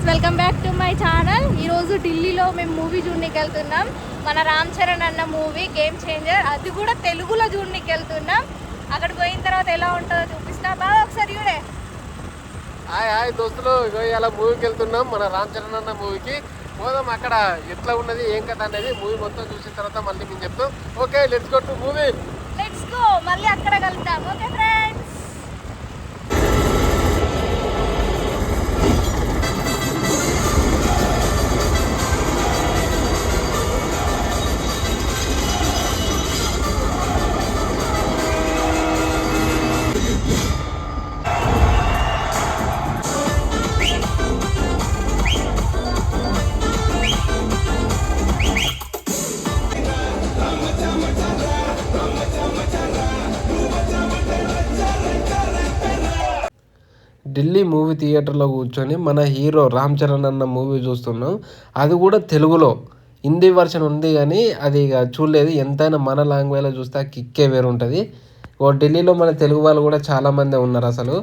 Welcome back to my channel. ఈరోజు ఢిల్లీలో మేము మూవీ చూడడానికి వెళ్తున్నాం. మన రామ్ చరణ్ అన్న మూవీ గేమ్ చేంజర్, అది కూడా తెలుగులో చూడడానికి వెళ్తున్నాం. అక్కడ పోయిన తర్వాత ఎలా ఉంటుందో చూపిస్తా. బాగా ఒకసారి చూడే. హాయ్ దోస్తులు, ఇలా మూవీకి వెళ్తున్నాం. మన రామ్ చరణ్ అన్న మూవీకి పోదాం. అక్కడ ఎట్లా ఉన్నది ఏం కథ అనేది మూవీ మొత్తం చూసిన తర్వాత మళ్ళీ మేము చెప్తాం. Okay, let's go to movie. Let's go. మళ్ళీ అక్కడ కలుద్దాం. Okay friends. ఢిల్లీ మూవీ థియేటర్లో కూర్చొని మన హీరో రామ్ చరణ్ అన్న మూవీ చూస్తున్నాం. అది కూడా తెలుగులో. హిందీ వర్షన్ ఉంది కానీ అది ఇక చూడలేదు. ఎంతైనా మన లాంగ్వేజ్లో చూస్తే ఆ కిక్కే వేరు ఉంటుంది. ఢిల్లీలో మన తెలుగు వాళ్ళు కూడా చాలామంది ఉన్నారు. అసలు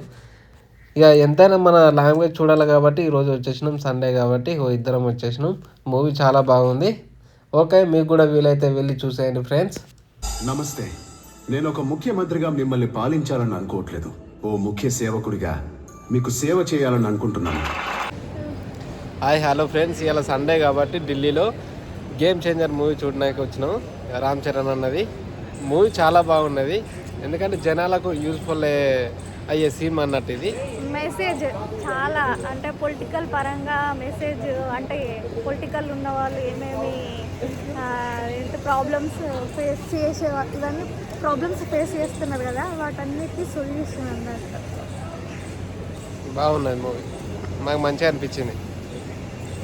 ఇక ఎంతైనా మన లాంగ్వేజ్ చూడాలి కాబట్టి ఈరోజు వచ్చేసినాం. సండే కాబట్టి ఇద్దరం వచ్చేసినాం. మూవీ చాలా బాగుంది. ఓకే, మీకు కూడా వీలైతే వెళ్ళి చూసేయండి ఫ్రెండ్స్. నమస్తే. నేను ఒక ముఖ్యమంత్రిగా మిమ్మల్ని పాలించాలని అనుకోవట్లేదు. ఓ ముఖ్య సేవకుడిగా మీకు సేవ చేయాలని అనుకుంటున్నాను. హాయ్ హలో ఫ్రెండ్స్, ఇలా సండే కాబట్టి ఢిల్లీలో గేమ్ చేంజర్ మూవీ చూడడానికి వచ్చినాం. రామ్ చరణ్ అన్నది మూవీ చాలా బాగున్నది. ఎందుకంటే జనాలకు యూజ్ఫుల్ అయ్యే సీన్ అన్నట్టు. ఇది మెసేజ్ చాలా అంటే పొలిటికల్ పరంగా మెసేజ్, అంటే పొలిటికల్ ఉన్న వాళ్ళు ఏమేమి ప్రాబ్లమ్స్ ఫేస్ చేసే, ఇవన్నీ ప్రాబ్లమ్స్ ఫేస్ చేస్తున్నారు కదా, వాటన్నిటికీ సొల్యూషన్ అన్నట్టు. బాగున్నది మూవీ, మాకు మంచిగా అనిపించింది.